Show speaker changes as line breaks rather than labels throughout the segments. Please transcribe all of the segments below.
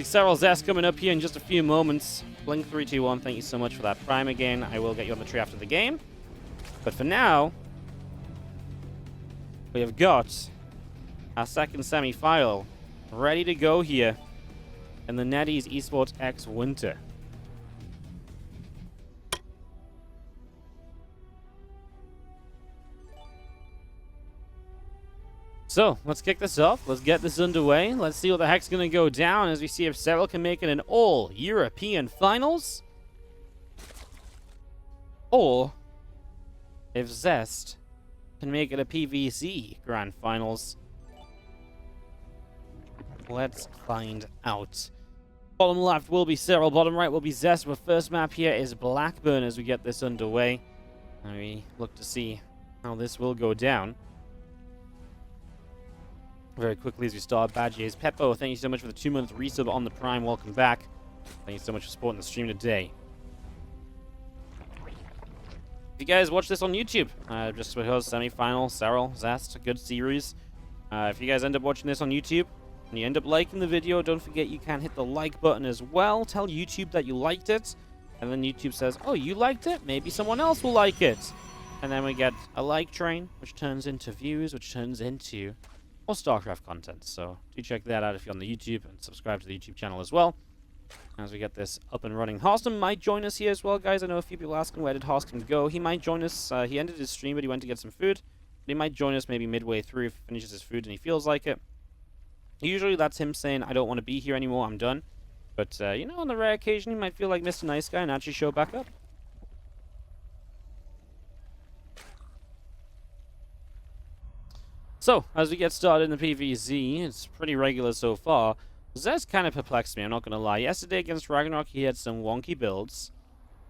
Serral and Zest coming up here in just a few moments. Blink321, thank you so much for that Prime again. I will get you on the tree after the game. But for now, we have got our second semi-final ready to go here in the NetEase eSports X Winter. So, let's kick this off. Let's get this underway. Let's see what the heck's going to go down as we see if Serral can make it an all-European finals. Or if Zest can make it a PVZ Grand Finals. Let's find out. Bottom left will be Serral, bottom right will be Zest. Our first map here is Blackburn as we get this underway. And we look to see how this will go down. Very quickly as we start, Badges. Peppo, thank you so much for the 2-month resub on the Prime. Welcome back. Thank you so much for supporting the stream today. If you guys watch this on YouTube, just because semi-final, Serral, Zest, a good series. If you guys end up watching this on YouTube, and you end up liking the video, don't forget you can hit the like button as well. Tell YouTube that you liked it. And then YouTube says, oh, you liked it? Maybe someone else will like it. And then we get a like train, which turns into views, which turns into more StarCraft content. So do check that out if you're on the YouTube, and subscribe to the YouTube channel as well. As we get this up and running. Horston might join us here as well, guys. I know a few people asking where did Horston go. He might join us. He ended his stream, but he went to get some food. But he might join us maybe midway through if he finishes his food and he feels like it. Usually that's him saying, I don't want to be here anymore, I'm done. But, you know, on the rare occasion, he might feel like Mr. Nice Guy and actually show back up. So, as we get started in the PvZ, it's pretty regular so far. Zest kind of perplexed me, I'm not going to lie. Yesterday against Ragnarok, he had some wonky builds.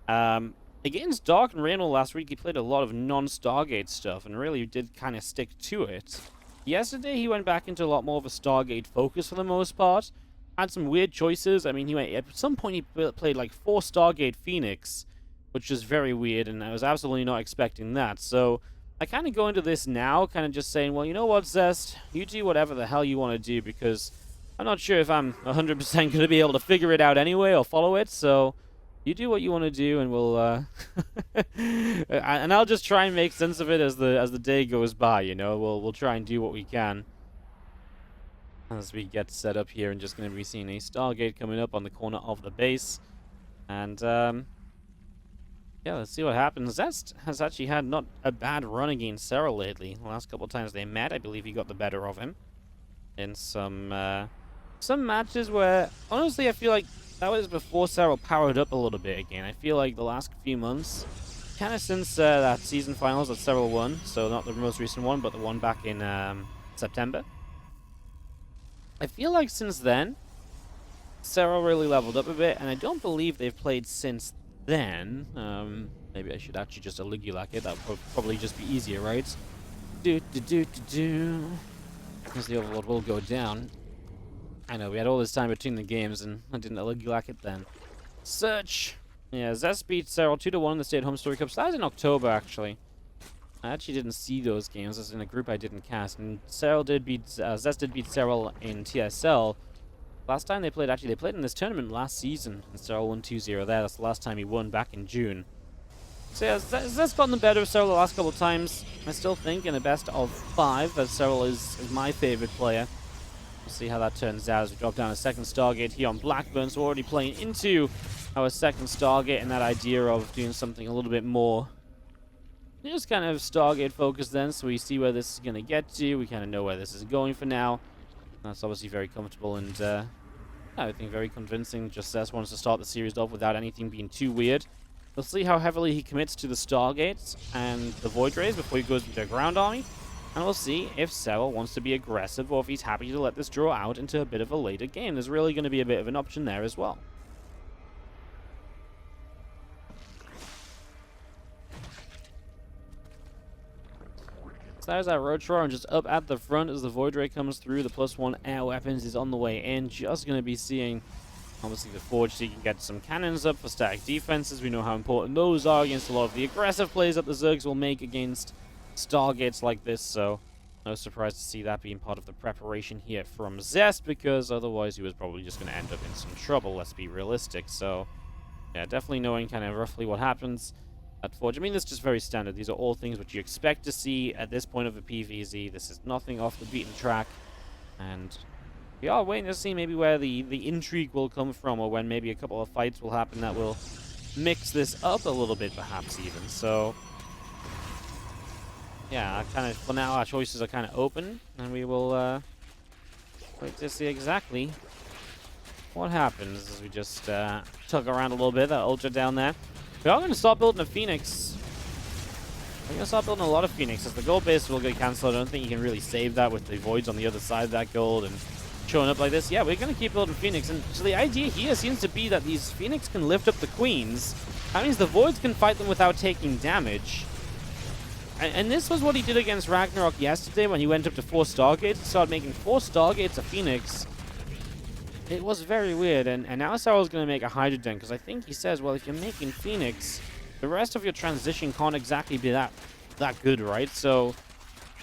Against Dark and Raynor last week, he played a lot of non-Stargate stuff and really did kind of stick to it. Yesterday, he went back into a lot more of a Stargate focus for the most part. Had some weird choices. I mean, at some point, he played like 4 Stargate Phoenix, which is very weird, and I was absolutely not expecting that. So, I kind of go into this now, kind of just saying, well, you know what, Zest? You do whatever the hell you want to do, because I'm not sure if I'm 100% going to be able to figure it out anyway or follow it, so you do what you want to do, and we'll, and I'll just try and make sense of it as the day goes by, you know? We'll try and do what we can as we get set up here, and just going to be seeing a Stargate coming up on the corner of the base. And, yeah, let's see what happens. Zest has actually had not a bad run against Serral lately. The last couple of times they met, I believe he got the better of him in some matches where, honestly, I feel like that was before Serral powered up a little bit again. I feel like the last few months, kind of since that season finals that Serral won, so not the most recent one, but the one back in September. I feel like since then, Serral really leveled up a bit, and I don't believe they've played since then. Maybe I should actually just Aligulac it. That would probably just be easier, right? Because the Overlord will go down. I know, we had all this time between the games, and I didn't Aligulac it then. Search! Yeah, Zest beat Serral 2-1 in the Stay-at-Home Story Cup. So that was in October, actually. I actually didn't see those games. It was in a group I didn't cast. And Zest did beat Serral in TSL. Last time they played, actually, they played in this tournament last season, and Serral won 2-0 there. That's the last time he won, back in June. So yeah, Zest's gotten the better of Serral the last couple of times. I still think in a best of 5 that Serral is my favorite player. We'll see how that turns out as we drop down a second Stargate here on Blackburn. So we're already playing into our second Stargate, and that idea of doing something a little bit more just kind of Stargate focused then, so we see where this is going to get to. We kind of know where this is going for now. That's obviously very comfortable and I think very convincing. Just Zest wants to start the series off without anything being too weird. We'll see how heavily he commits to the Stargates and the Void Rays before he goes into a ground army. And we'll see if Serral wants to be aggressive or if he's happy to let this draw out into a bit of a later game. There's really going to be a bit of an option there as well. So there's our Roach and just up at the front as the Void Ray comes through. The +1 air weapons is on the way in. Just going to be seeing, obviously, the Forge, so you can get some cannons up for static defenses. We know how important those are against a lot of the aggressive plays that the Zergs will make against Stargates like this, so No surprise to see that being part of the preparation here from Zest, because otherwise he was probably just going to end up in some trouble, let's be realistic. So, yeah, definitely knowing kind of roughly what happens at Forge. I mean, this is just very standard. These are all things which you expect to see at this point of a PvZ. This is nothing off the beaten track. And we are waiting to see maybe where the intrigue will come from, or when maybe a couple of fights will happen that will mix this up a little bit, perhaps even. So, yeah, kind of for now our choices are kind of open, and we will wait to see exactly what happens as we just tug around a little bit. That Ultra down there. We are going to start building a Phoenix. We're going to start building a lot of Phoenixes. The gold base will get cancelled. I don't think you can really save that with the voids on the other side of that gold and showing up like this. Yeah, we're going to keep building Phoenix. And so the idea here seems to be that these Phoenix can lift up the queens. That means the voids can fight them without taking damage. And this was what he did against Ragnarok yesterday when he went up to 4 Stargates. He started making 4 Stargates a Phoenix. It was very weird. And now Serral's going to make a Hydra Den, because I think he says, well, if you're making Phoenix, the rest of your transition can't exactly be that good, right? So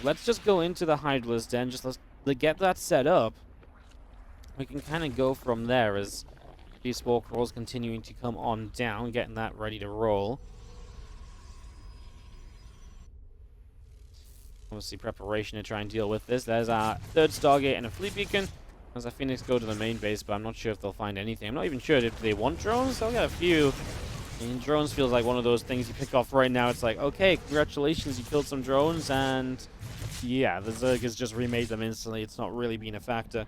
let's just go into the Hydra's Den. Just let's get that set up. We can kind of go from there as these Spore Crawls continuing to come on down, getting that ready to roll. Obviously, preparation to try and deal with this. There's our 3rd Stargate and a Fleet Beacon. As our Phoenix go to the main base, but I'm not sure if they'll find anything. I'm not even sure if they want drones. They'll get a few. I mean, drones feels like one of those things you pick off right now. It's like, okay, congratulations, you killed some drones, and yeah, the Zerg has just remade them instantly. It's not really been a factor.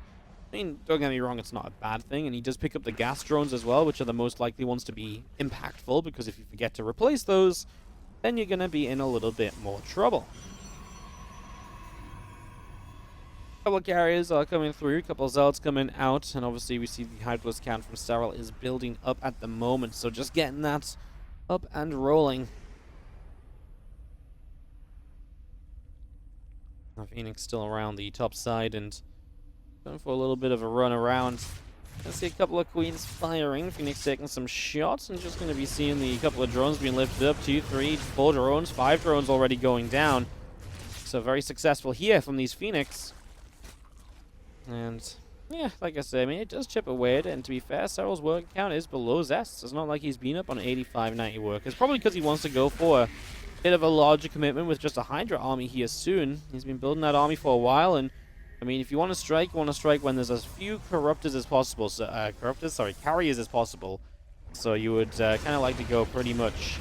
I mean, don't get me wrong, it's not a bad thing, and he does pick up the gas drones as well, which are the most likely ones to be impactful, because if you forget to replace those, then you're going to be in a little bit more trouble. A couple of carriers are coming through, a couple of Zealots coming out, and obviously we see the Hydra's count from Serral is building up at the moment, so just getting that up and rolling. Phoenix still around the top side and going for a little bit of a run around. Let's see a couple of Queens firing. Phoenix taking some shots, and just going to be seeing the couple of drones being lifted up. 2, 3, 4 drones, 5 drones already going down. So very successful here from these Phoenix. And yeah, like I said, I mean, it does chip away at it, and to be fair, Serral's work count is below Zest's. It's not like he's been up on 85, 90 work. It's probably because he wants to go for a bit of a larger commitment with just a Hydra army here soon. He's been building that army for a while, and I mean, if you want to strike, you want to strike when there's as few corruptors as possible. So, carriers as possible. So you would kind of like to go pretty much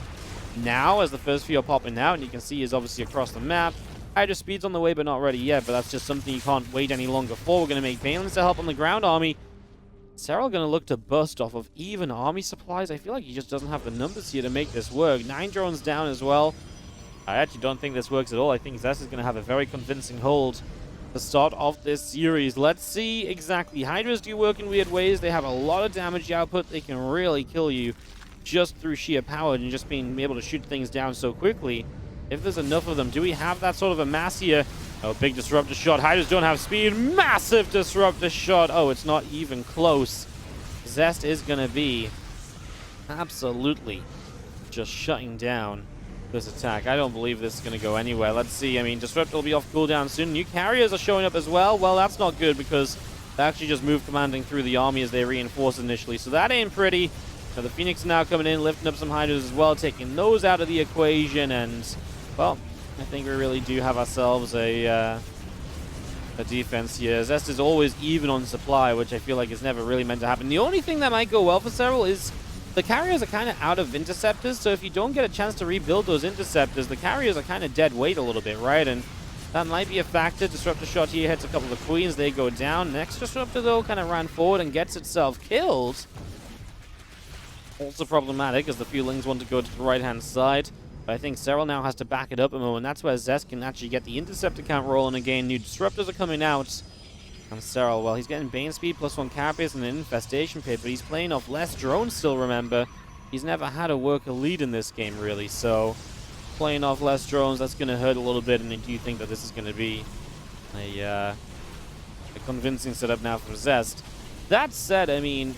now as the first few are popping out, and you can see is obviously across the map. Hydra speed's on the way, but not ready yet, but that's just something you can't wait any longer for. We're going to make Balins to help on the ground army. Serral going to look to bust off of even army supplies. I feel like he just doesn't have the numbers here to make this work. 9 drones down as well. I actually don't think this works at all. I think Zest is going to have a very convincing hold the start of this series. Let's see exactly. Hydras do work in weird ways. They have a lot of damage output. They can really kill you just through sheer power and just being able to shoot things down so quickly. If there's enough of them, do we have that sort of a mass here? Oh, big disruptor shot. Hydras don't have speed. Massive disruptor shot. Oh, it's not even close. Zest is going to be absolutely just shutting down this attack. I don't believe this is going to go anywhere. Let's see. I mean, disruptor will be off cooldown soon. New carriers are showing up as well. Well, that's not good because they actually just moved commanding through the army as they reinforced initially. So that ain't pretty. So the Phoenix now coming in, lifting up some Hydras as well, taking those out of the equation, and well, I think we really do have ourselves a defense here. Zest is always even on supply, which I feel like is never really meant to happen. The only thing that might go well for Serral is the carriers are kind of out of interceptors, so if you don't get a chance to rebuild those interceptors, the carriers are kind of dead weight a little bit, right? And that might be a factor. Disruptor shot here hits a couple of Queens. They go down. Next Disruptor, though, kind of ran forward and gets itself killed. Also problematic, as the Feelings want to go to the right-hand side. But I think Serral now has to back it up a moment. That's where Zest can actually get the interceptor count rolling again. New Disruptors are coming out. And Serral, well, he's getting Bane Speed, +1 Carapace, and an Infestation Pit, but he's playing off less drones still, remember. He's never had a worker lead in this game, really, so playing off less drones, that's going to hurt a little bit, and I do think that this is going to be a convincing setup now for Zest. That said, I mean,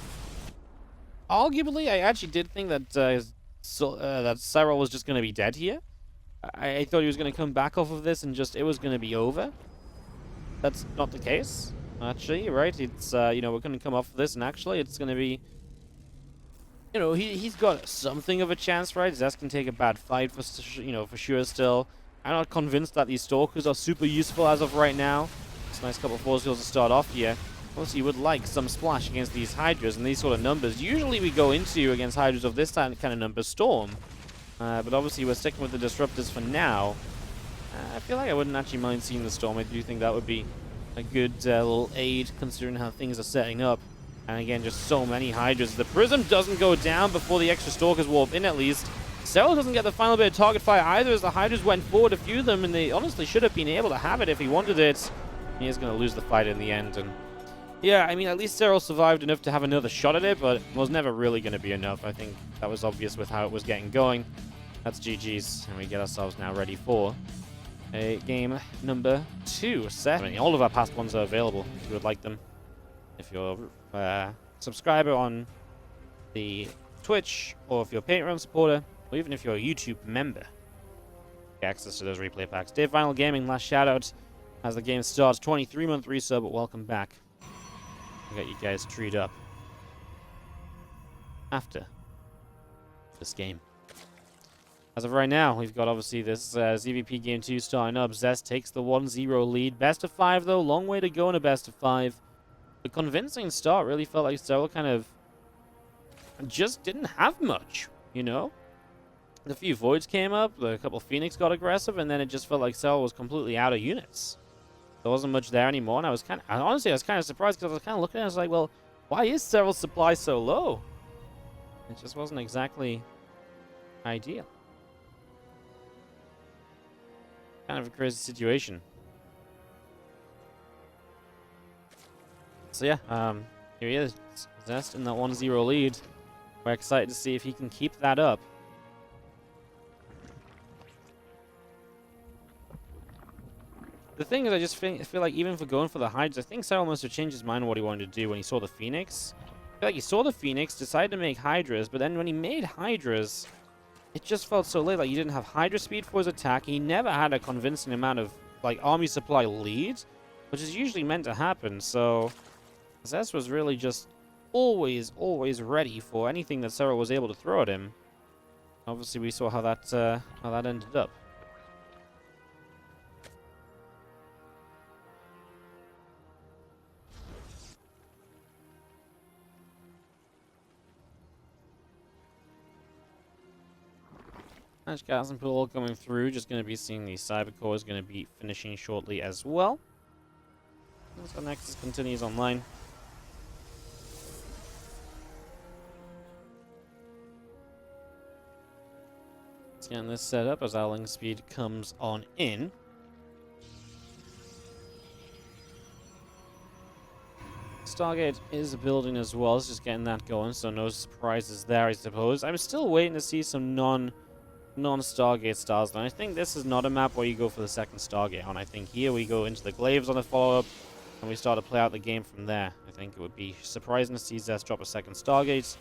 arguably, I actually did think that that Serral was just going to be dead here. I thought he was going to come back off of this and just, it was going to be over. that's not the case. Actually, right? It's you know, we're going to come off of this, and actually, it's going to be, you know, he's got something of a chance, right? Zest can take a bad fight for, you know, for sure. Still, I'm not convinced that these stalkers are super useful as of right now. It's a nice couple of force fields to start off here. Obviously, you would like some splash against these Hydras and these sort of numbers. Usually, we go into against Hydras of this kind of number Storm, but obviously, we're sticking with the Disruptors for now. I feel like I wouldn't actually mind seeing the Storm. I do think that would be a good little aid considering how things are setting up. And again, just so many Hydras. The Prism doesn't go down before the extra Stalkers warp in, at least. Serral doesn't get the final bit of target fire either, as the Hydras went forward, a few of them, and they honestly should have been able to have it if he wanted it. He is going to lose the fight in the end. And yeah, I mean, at least Serral survived enough to have another shot at it, but it was never really going to be enough. I think that was obvious with how it was getting going. That's GG's, and we get ourselves now ready for a game number 2. Set. I mean, all of our past ones are available if you would like them. If you're a subscriber on the Twitch, or if you're a Patreon supporter, or even if you're a YouTube member, get access to those replay packs. Dave Vinyl Gaming, last shout out as the game starts. 23-month resub, but welcome back. We'll get you guys treed up after this game. As of right now, we've got obviously this ZvP Game 2 starting up. Zest takes the 1-0 lead. Best of 5, though. Long way to go in a best of 5. The convincing start really felt like Serral kind of just didn't have much, you know? A few Voids came up, a couple Phoenix got aggressive, and then it just felt like Serral was completely out of units. There wasn't much there anymore, and honestly, I was kind of surprised because I was kind of looking at it, I was like, well, why is Serral's supply so low? It just wasn't exactly ideal. Kind of a crazy situation. So yeah, here he is, Zest in that 1-0 lead. We're excited to see if he can keep that up. The thing is, I just feel like even for going for the Hydras, I think Serral must have changed his mind on what he wanted to do when he saw the Phoenix. I feel like he saw the Phoenix, decided to make Hydras, but then when he made Hydras, it just felt so late. Like, he didn't have Hydra speed for his attack. He never had a convincing amount of, like, army supply lead, which is usually meant to happen. So Zest was really just always ready for anything that Serral was able to throw at him. Obviously, we saw how that ended up. Match gas and pool coming through. Just going to be seeing the Cyber Core is going to be finishing shortly as well. So Nexus continues online. Let's get this set up as our link speed comes on in. Stargate is building as well. It's just getting that going, so no surprises there, I suppose. I'm still waiting to see some non-Stargate stars, and I think this is not a map where you go for the second Stargate on. I think here we go into the Glaives on the follow-up, and we start to play out the game from there. I think it would be surprising to see Zest drop a second Stargate.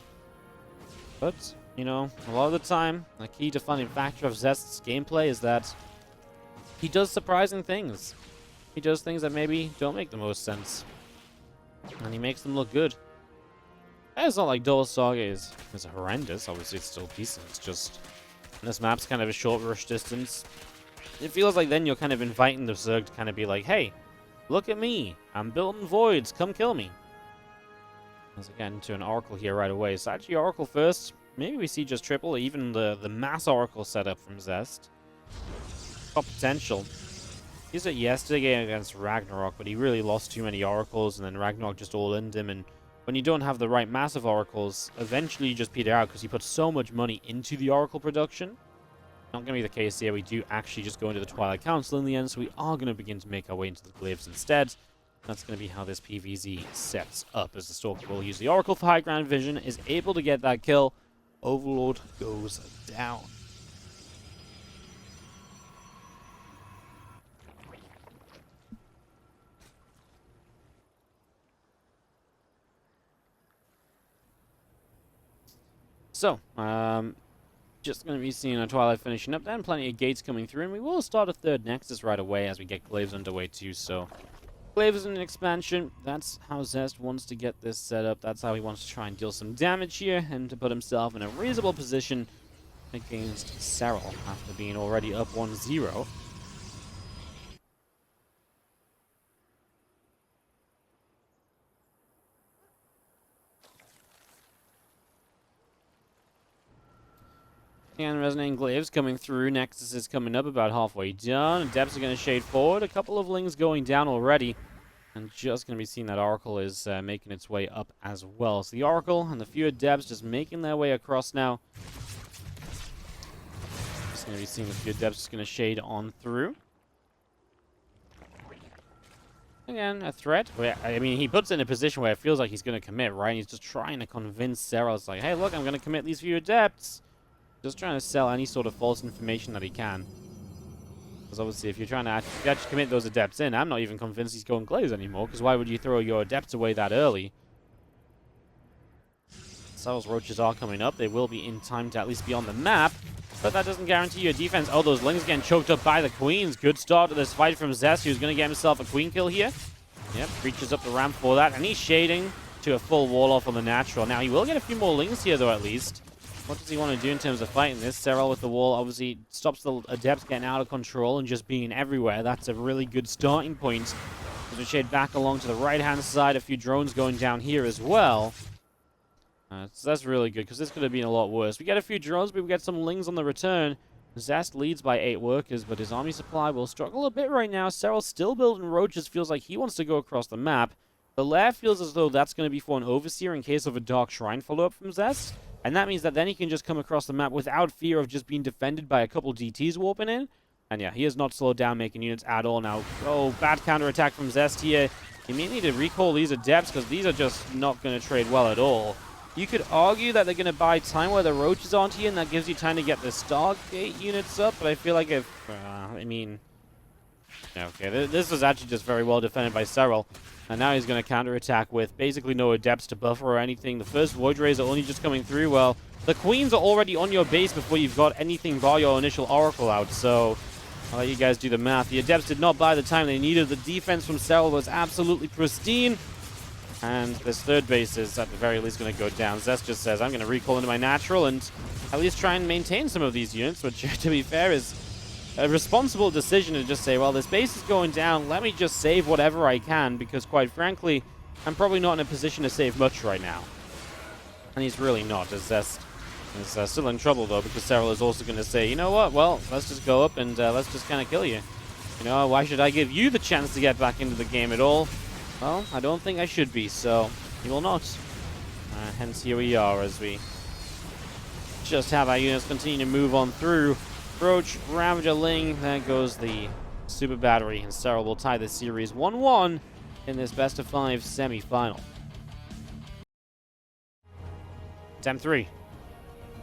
But, you know, a lot of the time, the key defining factor of Zest's gameplay is that he does surprising things. He does things that maybe don't make the most sense. And he makes them look good. And it's not like Double Stargate is horrendous. Obviously, it's still decent. It's just this map's kind of a short rush distance. It feels like then you're kind of inviting the Zerg to kind of be like, hey, look at me. I'm building voids. Come kill me. Let's get into an Oracle here right away. So actually Oracle first. Maybe we see just triple, or even the mass Oracle setup from Zest. Got potential. He used it yesterday against Ragnarok, but he really lost too many Oracles, and then Ragnarok just all-inned him. And when you don't have the right massive Oracles, eventually you just peter out because you put so much money into the Oracle production. Not going to be the case here. We do actually just go into the Twilight Council in the end, so we are going to begin to make our way into the Glaives instead. That's going to be how this PvZ sets up, as the Stalker will use the Oracle for high ground vision, is able to get that kill. Overlord goes down. So, just going to be seeing our Twilight finishing up then, plenty of gates coming through, and we will start a third Nexus right away as we get Glaives underway too, so Glaive is an expansion. That's how Zest wants to get this set up. That's how he wants to try and deal some damage here and to put himself in a reasonable position against Serral after being already up 1-0. And Resonating Glaives coming through. Nexus is coming up about halfway done. Depths are going to shade forward. A couple of Lings going down already. And just going to be seeing that Oracle is making its way up as well. So the Oracle and the few Adepts just making their way across now. Just going to be seeing the few Adepts just going to shade on through. Again, a threat. I mean, he puts it in a position where it feels like he's going to commit, right? He's just trying to convince Serral. It's like, hey, look, I'm going to commit these few Adepts. Just trying to sell any sort of false information that he can. Because obviously, if you're trying to actually commit those Adepts in, I'm not even convinced he's going Glaives anymore. Because why would you throw your Adepts away that early? Serral's Roaches are coming up. They will be in time to at least be on the map. But that doesn't guarantee your defense. Oh, those Lings getting choked up by the Queens. Good start to this fight from Zest, who's going to get himself a Queen kill here. Yep, reaches up the ramp for that. And he's shading to a full wall off on the natural. Now, he will get a few more Lings here, though, at least. What does he want to do in terms of fighting this? Serral with the wall obviously stops the Adepts getting out of control and just being everywhere. That's a really good starting point. As we shade back along to the right-hand side, a few drones going down here as well. So that's really good, because this could have been a lot worse. We get a few drones, but we get some Lings on the return. Zest leads by 8 workers, but his army supply will struggle a bit right now. Serral still building Roaches, feels like he wants to go across the map. The lair feels as though that's going to be for an Overseer in case of a Dark Shrine follow-up from Zest. And that means that then he can just come across the map without fear of just being defended by a couple DTs warping in. And yeah, he has not slowed down making units at all now. Oh, bad counterattack from Zest here. He may need to recall these Adepts because these are just not going to trade well at all. You could argue that they're going to buy time where the Roaches aren't here, and that gives you time to get the Stargate units up. But I feel like if... okay, this was actually just very well defended by Serral. And now he's going to counterattack with basically no Adepts to buffer or anything. The first Void Rays are only just coming through. Well, the Queens are already on your base before you've got anything bar your initial Oracle out. So I'll let you guys do the math. The Adepts did not buy the time they needed. The defense from Serral was absolutely pristine. And this third base is at the very least going to go down. Zest just says, I'm going to recall into my natural and at least try and maintain some of these units, which, to be fair, is a responsible decision to just say, well, this base is going down, let me just save whatever I can, because quite frankly, I'm probably not in a position to save much right now. And he's really not, as Zest is still in trouble, though, because Serral is also going to say, you know what, well, let's just go up and let's just kind of kill you. You know, why should I give you the chance to get back into the game at all? Well, I don't think I should be, so he will not. Hence, here we are as we just have our units continue to move on through. Roach, Ravager, Ling, there goes the Super Battery, and Serral will tie the series 1-1 in this best-of-5 semi-final. Attempt 3.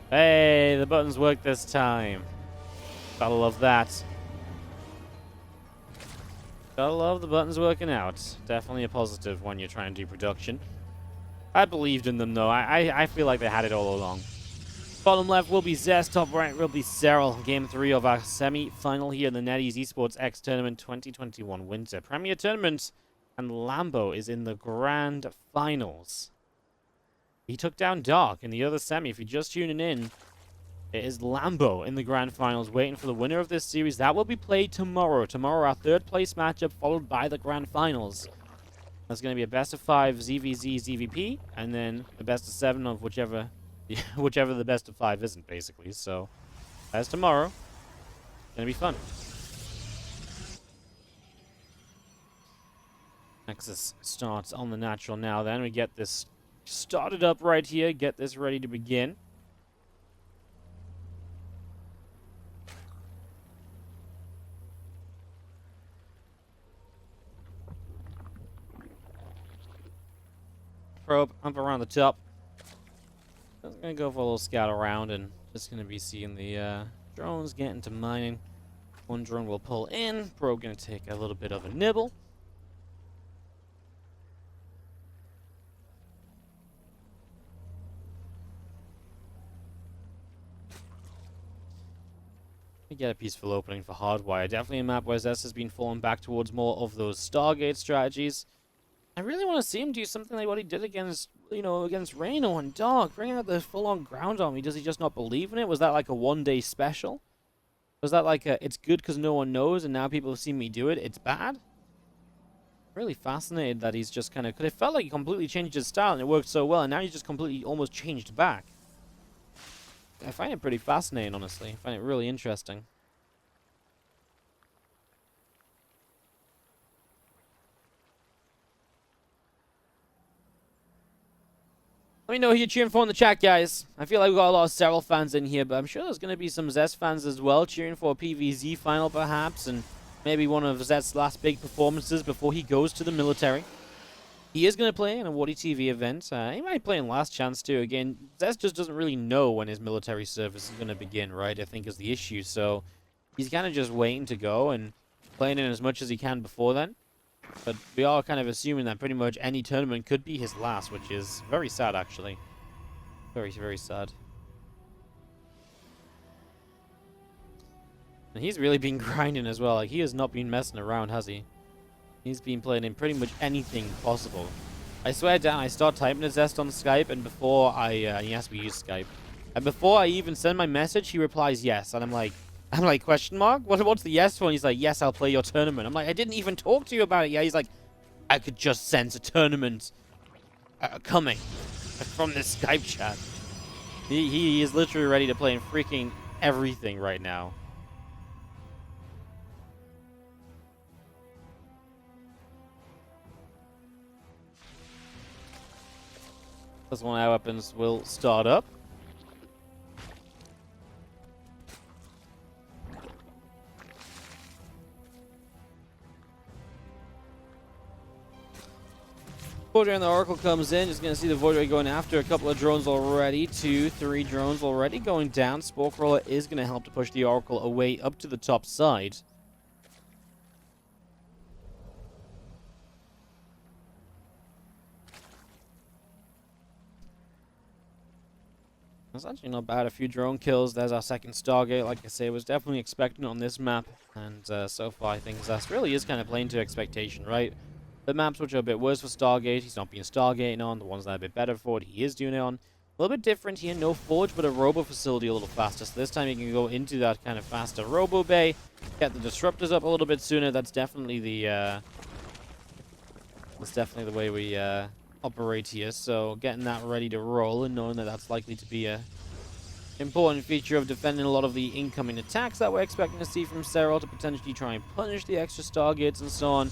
Hey, the buttons work this time. Gotta love that. Gotta love the buttons working out. Definitely a positive when you're trying to do production. I believed in them, though. I feel like they had it all along. Bottom left will be Zest. Top right will be Serral. Game 3 of our semi-final here in the NetEase eSports X Tournament 2021 Winter Premier Tournament. And Lambo is in the Grand Finals. He took down Dark in the other semi. If you're just tuning in, it is Lambo in the Grand Finals waiting for the winner of this series. That will be played tomorrow. Tomorrow, our third place matchup, followed by the Grand Finals. That's going to be a best-of-5 ZvZ ZvP, and then a best-of-7 of whichever the best-of-5 isn't, basically. So, that's tomorrow. Gonna be fun. Nexus starts on the natural now. Then we get this started up right here. Get this ready to begin. Probe up around the top. I'm gonna go for a little scout around and just gonna be seeing the drones getting to mining. One drone will pull in. Probe gonna take a little bit of a nibble. I get a peaceful opening for Hardwire. Definitely a map where Zest has been falling back towards more of those Stargate strategies. I really want to see him do something like what he did against, against Reno and Dark. Bring out the full-on ground army. Does he just not believe in it? Was that like a one-day special? Was that like a, it's good because no one knows and now people have seen me do it, it's bad? Really fascinated that he's just kind of, because it felt like he completely changed his style and it worked so well, and now he's just completely almost changed back. I find it pretty fascinating, honestly. I find it really interesting. Let me know who you're cheering for in the chat, guys. I feel like we've got a lot of Serral fans in here, but I'm sure there's going to be some Zest fans as well, cheering for a PvZ final, perhaps, and maybe one of Zest's last big performances before he goes to the military. He is going to play in a WardiTV event. He might play in Last Chance, too. Again, Zest just doesn't really know when his military service is going to begin, right? I think is the issue, so he's kind of just waiting to go and playing in as much as he can before then. But we are kind of assuming that pretty much any tournament could be his last, which is very sad, actually. Very, very sad. And he's really been grinding as well. Like, he has not been messing around, has he? He's been playing in pretty much anything possible. I swear down, I start typing to Zest on Skype, and before I... yes, we use Skype. And before I even send my message, he replies yes. And I'm like, question mark? What's the yes for? And he's like, yes, I'll play your tournament. I'm like, I didn't even talk to you about it yet. He's like, I could just sense a tournament coming from this Skype chat. He is literally ready to play in freaking everything right now. Plus one of our weapons will start up. Void Ray and the Oracle comes in. Just going to see the Void Ray going after a couple of drones already. 2, 3 drones already going down. Spore Crawler is going to help to push the Oracle away up to the top side. That's actually not bad. A few drone kills. There's our second Stargate. Like I say, was definitely expecting on this map. And so far, I think Zest really is kind of playing to expectation, right? The maps which are a bit worse for Stargate, he's not being Stargating on. The ones that are a bit better for it, he is doing it on. A little bit different here. No Forge, but a Robo facility a little faster. So this time he can go into that kind of faster Robo Bay. Get the Disruptors up a little bit sooner. That's definitely the... way we operate here. So getting that ready to roll and knowing that that's likely to be a important feature of defending a lot of the incoming attacks that we're expecting to see from Serral to potentially try and punish the extra Stargates and so on.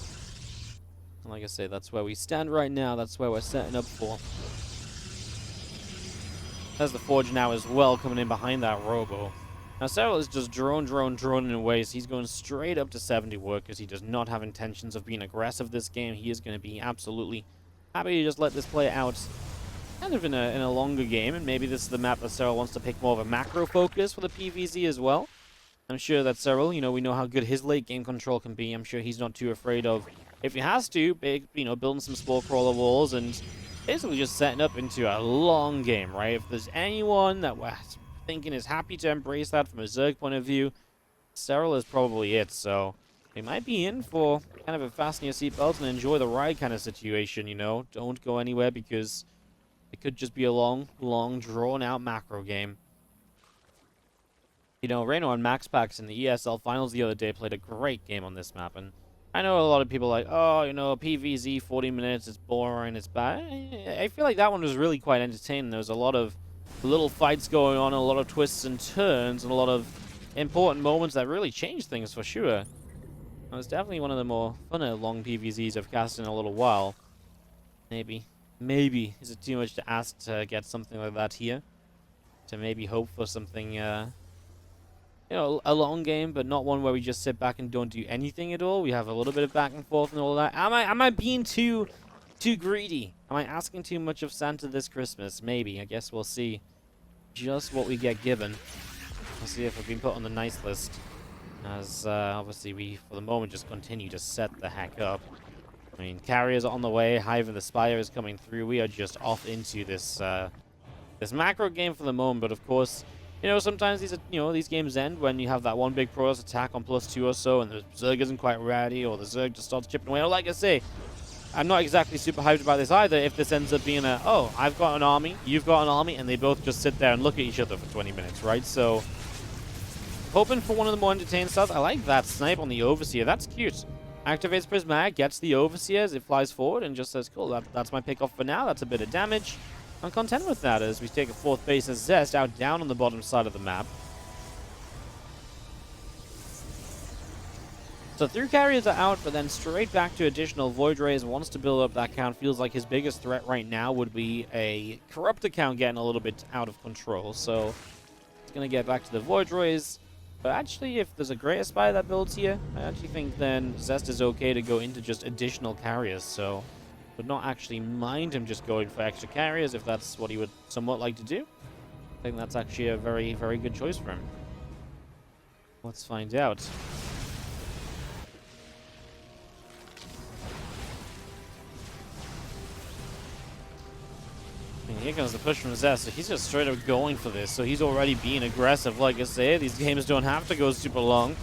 And like I say, that's where we stand right now. That's where we're setting up for. There's the Forge now as well, coming in behind that Robo. Now, Serral is just droning away, so he's going straight up to 70 workers. He does not have intentions of being aggressive this game. He is going to be absolutely happy to just let this play out kind of in a longer game. And maybe this is the map that Serral wants to pick more of a macro focus for the PvZ as well. I'm sure that Serral, we know how good his late game control can be. I'm sure he's not too afraid of, if he has to, building some Spore Crawler walls and basically just setting up into a long game, right? If there's anyone that we're thinking is happy to embrace that from a Zerg point of view, Serral is probably it. So they might be in for kind of a fasten your seatbelts and enjoy the ride kind of situation, Don't go anywhere because it could just be a long, drawn-out macro game. Reno and Max Pax in the ESL finals the other day played a great game on this map, and I know a lot of people are like, oh, PvZ 40 minutes, it's boring, it's bad. I feel like that one was really quite entertaining. There was a lot of little fights going on, a lot of twists and turns, and a lot of important moments that really changed things for sure. It was definitely one of the more funner long PvZs I've cast in a little while. Maybe. Is it too much to ask to get something like that here? To maybe hope for something, a long game, but not one where we just sit back and don't do anything at all. We have a little bit of back and forth and all that. Am I being too greedy? Am I asking too much of Santa this Christmas? Maybe. I guess we'll see just what we get given. We'll see if we've been put on the nice list. As, obviously, we, for the moment, just continue to set the heck up. I mean, Carriers are on the way. Hive and the Spire is coming through. We are just off into this, this macro game for the moment, but of course, You know, sometimes these games end when you have that one big Protoss attack on +2 or so, and the Zerg isn't quite ready, or the Zerg just starts chipping away. Or like I say, I'm not exactly super hyped about this either if this ends up being oh, I've got an army, you've got an army, and they both just sit there and look at each other for 20 minutes, right? So, hoping for one of the more entertaining stuff. I like that snipe on the Overseer. That's cute. Activates Prismatic, gets the Overseer as it flies forward, and just says, cool, that's my pick off for now. That's a bit of damage. I'm content with that as we take a 4th base as Zest out down on the bottom side of the map. So 3 carriers are out, but then straight back to additional Void Rays. Wants to build up that count. Feels like his biggest threat right now would be a Corruptor count getting a little bit out of control. So it's going to get back to the Void Rays. But actually, if there's a Greater Spy that builds here, I actually think then Zest is okay to go into just additional carriers. So would not actually mind him just going for extra carriers if that's what he would somewhat like to do. I think that's actually a very, very good choice for him. Let's find out. And here comes the push from Zest. So he's just straight up going for this. So he's already being aggressive. Like I say, these games don't have to go super long.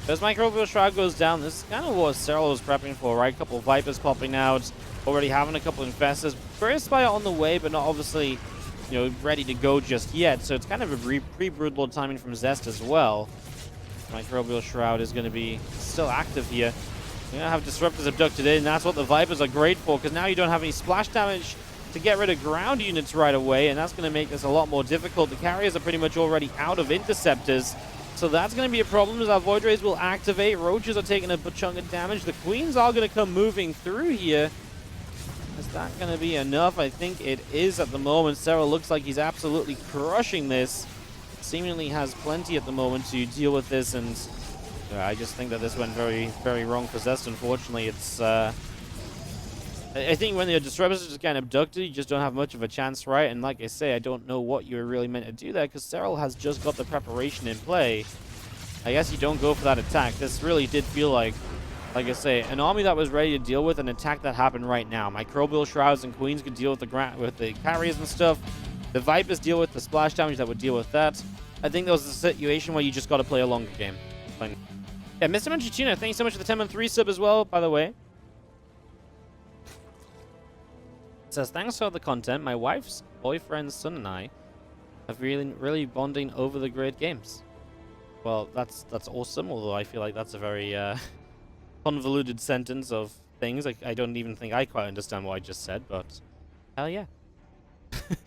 As Microbial Shroud goes down, this is kind of what Serral was prepping for, right? A couple of Vipers popping out, already having a couple of Infestors. Greater Spy on the way, but not obviously, ready to go just yet. So it's kind of a pre-Broodlord timing from Zest as well. Microbial Shroud is going to be still active here. You're going to have Disruptors abducted in. That's what the Vipers are great for, because now you don't have any splash damage to get rid of ground units right away, and that's going to make this a lot more difficult. The carriers are pretty much already out of interceptors, so that's going to be a problem as our Void Rays will activate. Roaches are taking a chunk of damage. The Queens are going to come moving through here. Is that going to be enough? I think it is at the moment. Serral looks like he's absolutely crushing this. Seemingly has plenty at the moment to deal with this, and I just think that this went very, very wrong for Zest. Unfortunately, it's I think when the Disruptors just get abducted, you just don't have much of a chance, right? And like I say, I don't know what you were really meant to do there, because Serral has just got the preparation in play. I guess you don't go for that attack. This really did feel like I say, an army that was ready to deal with an attack that happened right now. Microbial Shrouds and Queens could deal with the carriers and stuff. The Vipers deal with the splash damage that would deal with that. I think there was a situation where you just got to play a longer game. Yeah, Mr. Manchitino, thank you so much for the 10-month 3 sub as well, by the way. It says, thanks for the content. My wife's boyfriend's son and I have really bonding over the great games. Well, that's awesome, although I feel like that's a very convoluted sentence of things. I don't even think I quite understand what I just said, but hell yeah.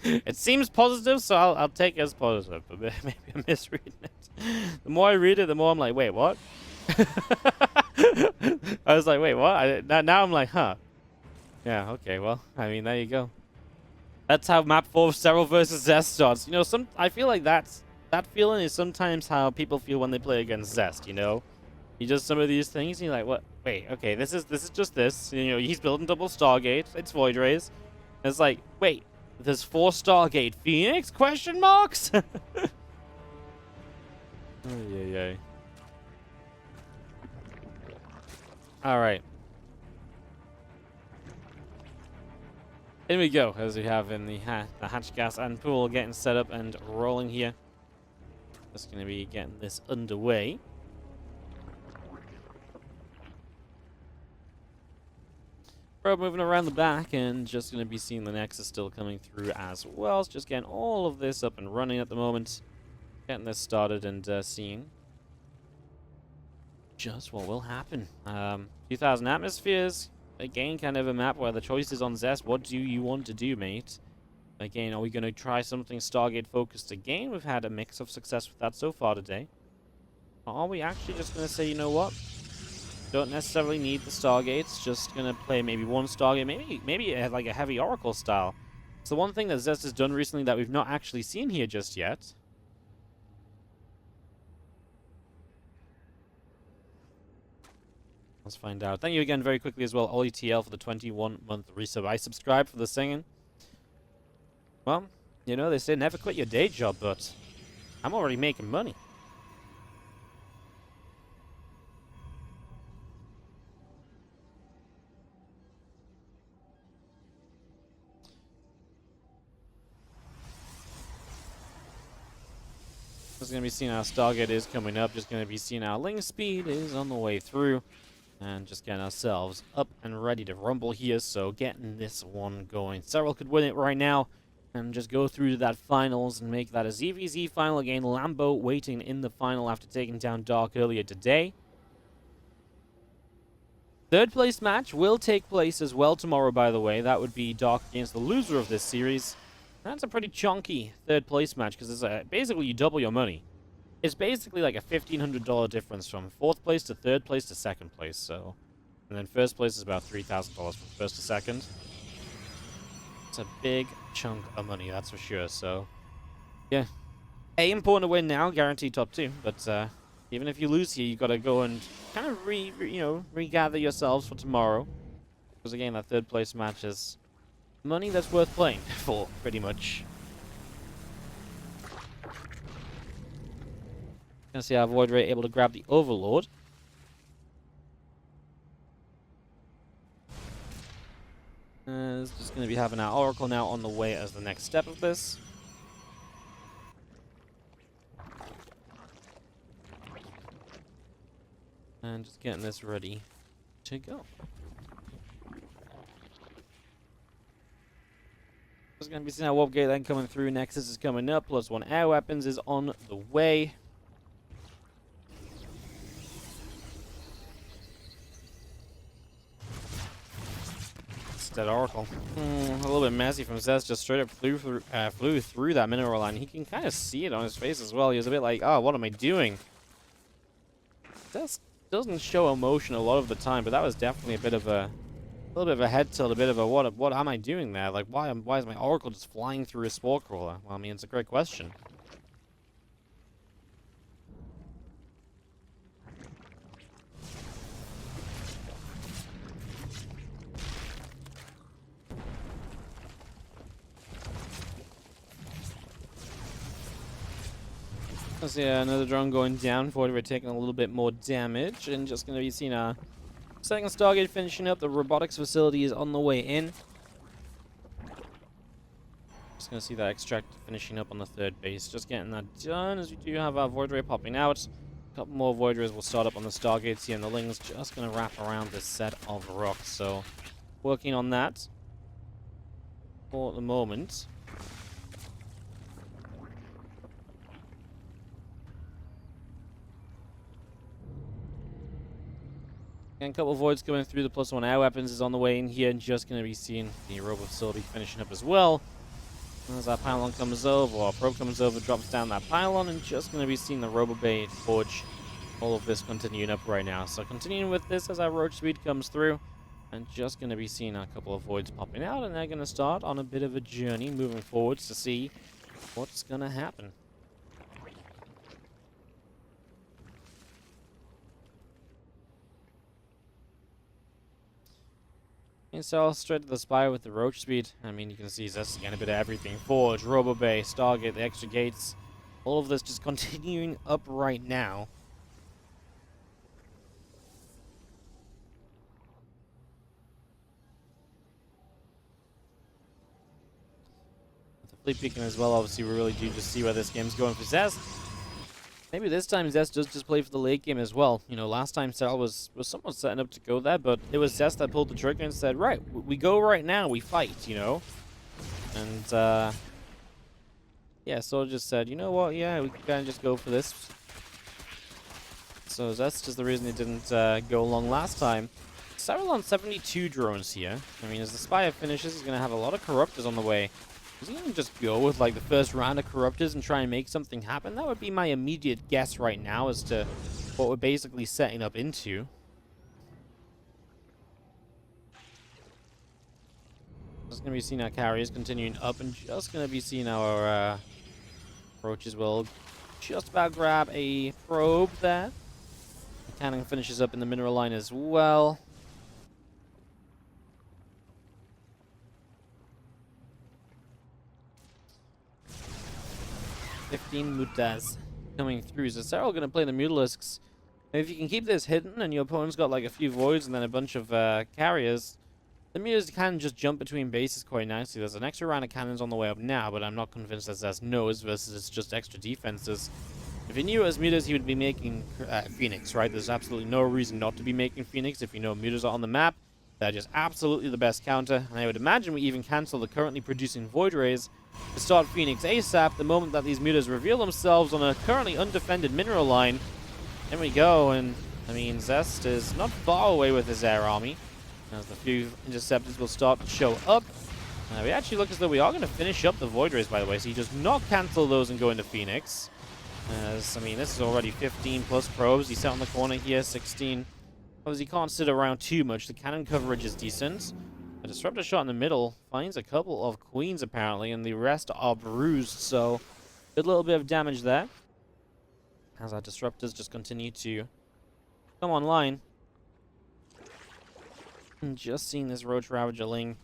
It seems positive, so I'll take it as positive, but maybe I'm misreading it. The more I read it, the more I'm like, wait, what? I was like, wait, what? Now I'm like, huh. Yeah, okay, well, I mean, there you go. That's how map 4 of Serral versus Zest starts. I feel like that feeling is sometimes how people feel when they play against Zest, You does some of these things, and you're like, what? Wait, okay, this is just this. He's building double Stargate. It's Void Rays. And it's like, wait, there's 4 Stargate Phoenix? Question marks? Oh, yeah. All right. In we go, as we have in the hatch gas and pool getting set up and rolling here. Just going to be getting this underway. Probe moving around the back, and just going to be seeing the Nexus still coming through as well. It's just getting all of this up and running at the moment. Getting this started and seeing just what will happen. 2,000 atmospheres. Again, kind of a map where the choice is on Zest. What do you want to do, mate? Again, are we going to try something Stargate-focused again? We've had a mix of success with that so far today. Or are we actually just going to say, you know what? Don't necessarily need the Stargates. Just going to play maybe one Stargate. Maybe like a heavy Oracle style. It's the one thing that Zest has done recently that we've not actually seen here just yet. Let's find out. Thank you again very quickly as well, OllyTL, for the 21-month resub. I subscribed for the singing. Well, they say never quit your day job, but I'm already making money. Just going to be seeing our Stargate is coming up. Just going to be seeing our Link Speed is on the way through. And just getting ourselves up and ready to rumble here. So getting this one going. Serral could win it right now. And just go through to that finals and make that a ZvZ final again. Lambo waiting in the final after taking down Dark earlier today. Third place match will take place as well tomorrow, by the way. That would be Dark against the loser of this series. That's a pretty chunky third place match because it's basically you double your money. It's basically like a $1,500 difference from fourth place to third place to second place. So, and then first place is about $3,000 from first to second. It's a big chunk of money, that's for sure. So, yeah, important to win now, guaranteed top 2. But even if you lose here, you got to go and kind of regather yourselves for tomorrow. Because again, that third place match is money that's worth playing for, pretty much. Gonna see how Void Ray able to grab the Overlord. It's just gonna be having our Oracle now on the way as the next step of this. And just getting this ready to go. Just gonna be seeing our Warp Gate then coming through. Nexus is coming up. +1 air weapons is on the way. Dead Oracle. A little bit messy from Zest. Just straight up flew through that mineral line. He can kind of see it on his face as well. He was a bit like, oh, what am I doing? Zest doesn't show emotion a lot of the time, but that was definitely a little bit of a head tilt, a bit of a what am I doing there? Like, why is my Oracle just flying through a Spore Crawler? Well, I mean, it's a great question. Let's see, another drone going down. We're taking a little bit more damage, and just going to be seeing our second Stargate finishing up. The robotics facility is on the way in. Just going to see that extract finishing up on the third base. Just getting that done, as we do have our Void Ray popping out. A couple more Void Rays will start up on the Stargates here, and the Ling's just going to wrap around this set of rocks. So, working on that for the moment. And a couple of Voids coming through. The +1 air weapons is on the way in here, and just going to be seeing the Robo facility finishing up as well. As our pylon comes over, or our probe comes over, drops down that pylon, and just going to be seeing the Robo Bay Forge. All of this continuing up right now. So continuing with this as our Roach Speed comes through, and just going to be seeing a couple of Voids popping out, and they're going to start on a bit of a journey moving forwards to see what's going to happen. And so straight to the Spire with the Roach Speed. I mean, you can see Zest getting a bit of everything. Forge, Robo Bay, Stargate, the extra gates. All of this just continuing up right now. With the fleet peeking as well, obviously we really do just see where this game's going for Zest. Maybe this time Zest does just play for the late game as well. You know, last time Serral was somewhat setting up to go there, but it was Zest that pulled the trigger and said, right, we go right now, we fight, you know? And, yeah, so just said, you know what, yeah, we can kind of just go for this. So that's just the reason it didn't go along last time. Serral on 72 drones here. I mean, as the Spire finishes, he's going to have a lot of Corruptors on the way. Is he going to just go with, like, the first round of Corruptors and try and make something happen? That would be my immediate guess right now as to what we're basically setting up into. Just going to be seeing our carriers continuing up, and just going to be seeing our Roaches will just about grab a probe there. The cannon finishes up in the mineral line as well. Mutas coming through. So Serral going to play the Mutalisks. If you can keep this hidden and your opponent's got like a few Voids and then a bunch of carriers, the Mutas can just jump between bases quite nicely. There's an extra round of cannons on the way up now, but I'm not convinced that Zest knows versus it's just extra defenses. If he knew it was mutas, he would be making Phoenix, right? There's absolutely no reason not to be making Phoenix if you know mutas are on the map. They're just absolutely the best counter, and I would imagine we even cancel the currently producing Void Rays to start Phoenix ASAP the moment that these mutas reveal themselves on a currently undefended mineral line. There we go, and I mean, Zest is not far away with his air army, as the few interceptors will start to show up. We actually look as though we are going to finish up the Void Rays, by the way, so he does not cancel those and go into Phoenix. As, I mean, this is already 15 plus probes. He's set on the corner here, 16. Because he can't sit around too much. The cannon coverage is decent. A disruptor shot in the middle finds a couple of queens, apparently, and the rest are bruised, so good little bit of damage there. As our disruptors just continue to come online. And just seeing this Roach Ravager Ling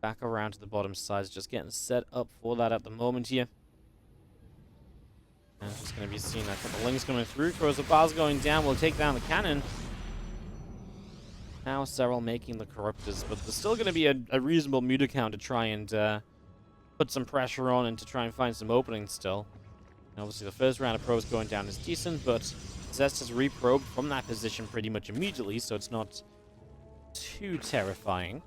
back around to the bottom side, just getting set up for that at the moment here. And just going to be seeing that couple Lings coming through. Crows of Bars going down will take down the cannon. Now Serral making the Corruptors, but there's still going to be a reasonable muta count to try and put some pressure on and to try and find some openings still. And obviously the first round of probes going down is decent, but Zest has reprobed from that position pretty much immediately, so it's not too terrifying.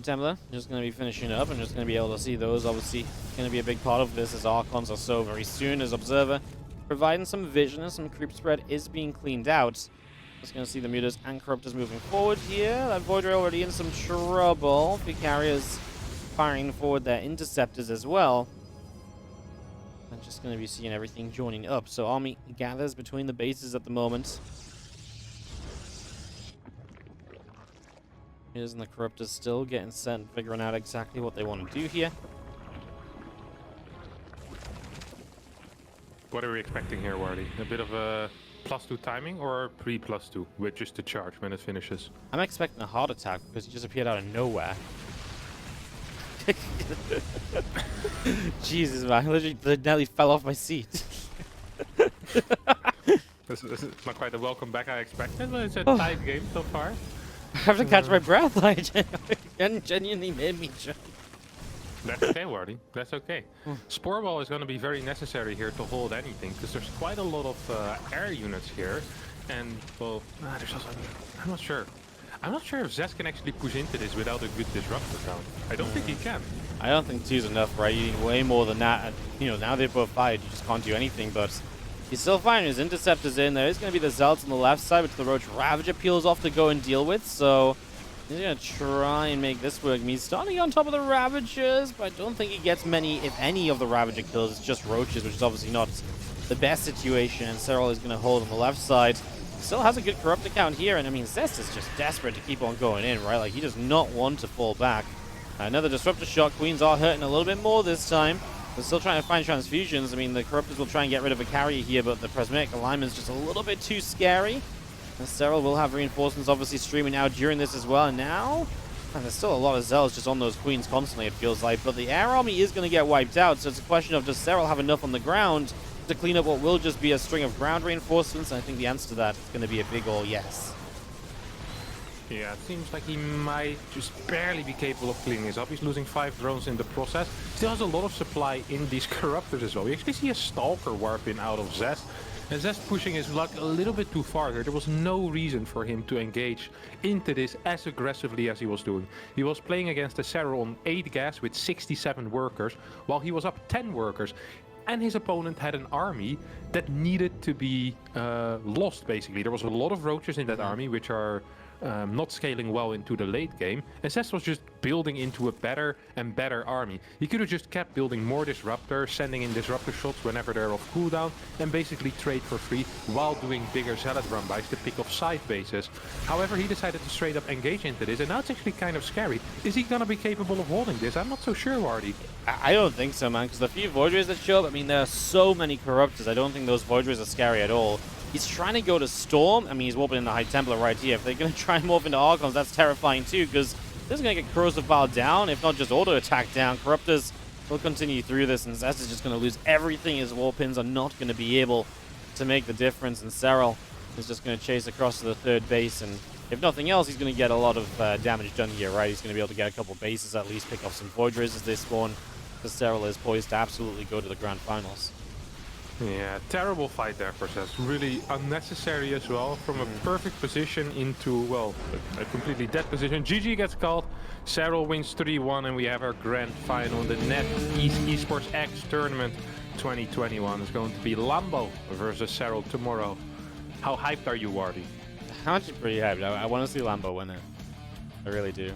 Templar, just going to be finishing up and just going to be able to see those. Obviously, going to be a big part of this as Archons are so very soon as Observer, providing some vision and some creep spread is being cleaned out. Just going to see the mutas and corruptors moving forward here. That Void Ray already in some trouble. Big carriers firing forward their interceptors as well. I'm just going to be seeing everything joining up. So army gathers between the bases at the moment. And the Corruptors still getting set and figuring out exactly what they want to do here.
What are we expecting here, Wardy? A bit of a +2 timing or pre+2 with just the charge when it finishes?
I'm expecting a heart attack because he just appeared out of nowhere. Jesus, man. I literally nearly fell off my seat.
This is not quite the welcome back I expected, but it's a tight game so far.
I have to catch my breath. Genuinely made me jump.
That's okay, Wardy. That's okay. Spore Ball is going to be very necessary here to hold anything, because there's quite a lot of air units here. And, well, there's also... I'm not sure. I'm not sure if Zest can actually push into this without a good disruptor count. I don't think he can.
I don't think 2's enough, right? You need way more than that. And, you know, now they've both fired, you just can't do anything, but... He's still firing his interceptors in. There is going to be the Zealots on the left side, which the Roach Ravager peels off to go and deal with. So he's going to try and make this work. He's starting on top of the Ravagers, but I don't think he gets many, if any, of the Ravager kills. It's just Roaches, which is obviously not the best situation. And Serral is going to hold on the left side. Still has a good corrupt account here. And I mean, Zest is just desperate to keep on going in, right? Like, he does not want to fall back. Another disruptor shot. Queens are hurting a little bit more this time. They're still trying to find transfusions. I mean, the Corruptors will try and get rid of a carrier here, but the Prismatic alignment is just a little bit too scary. And Serral will have reinforcements obviously streaming out during this as well. And now, and there's still a lot of Zealots just on those Queens constantly, it feels like. But the air army is going to get wiped out, so it's a question of does Serral have enough on the ground to clean up what will just be a string of ground reinforcements? And I think the answer to that is going to be a big ol' yes.
Yeah, it seems like he might just barely be capable of cleaning this up. He's losing 5 drones in the process. Still has a lot of supply in these Corruptors as well. We actually see a Stalker warp in out of Zest. And Zest pushing his luck a little bit too far here. There was no reason for him to engage into this as aggressively as he was doing. He was playing against a Serral on 8 gas with 67 workers, while he was up 10 workers. And his opponent had an army that needed to be lost, basically. There was a lot of Roaches in that army, which are... not scaling well into the late game, and Zest was just building into a better and better army. He could have just kept building more disruptors, sending in disruptor shots whenever they're off cooldown, and basically trade for free while doing bigger Zealot run-bys to pick off side bases. However, he decided to straight up engage into this, and now it's actually kind of scary. Is he gonna be capable of holding this? I'm not so sure, Wardy.
I don't think so, man, because the few Void Rays that show up, I mean, there are so many Corruptors. I don't think those Void Rays are scary at all. He's trying to go to Storm. I mean, he's warping in the High Templar right here. If they're going to try and morph into Archons, that's terrifying too, because this is going to get Corrosive Bile down, if not just auto-attack down. Corruptors He'll continue through this, and Zest is just going to lose everything. His wall pins are not going to be able to make the difference, and Serral is just going to chase across to the third base, and if nothing else, he's going to get a lot of damage done here, right? He's going to be able to get a couple bases, at least pick off some Void Rays as they spawn, because Serral is poised to absolutely go to the Grand Finals.
Yeah, terrible fight there for Zest. Really unnecessary as well. From a perfect position into, well, a completely dead position. GG gets called. Serral wins 3-1, and we have our grand final in the Net eSports X tournament 2021. It's going to be Lambo versus Serral tomorrow. How hyped are you, Wardy?
I'm actually pretty hyped. I want to see Lambo win it. I really do.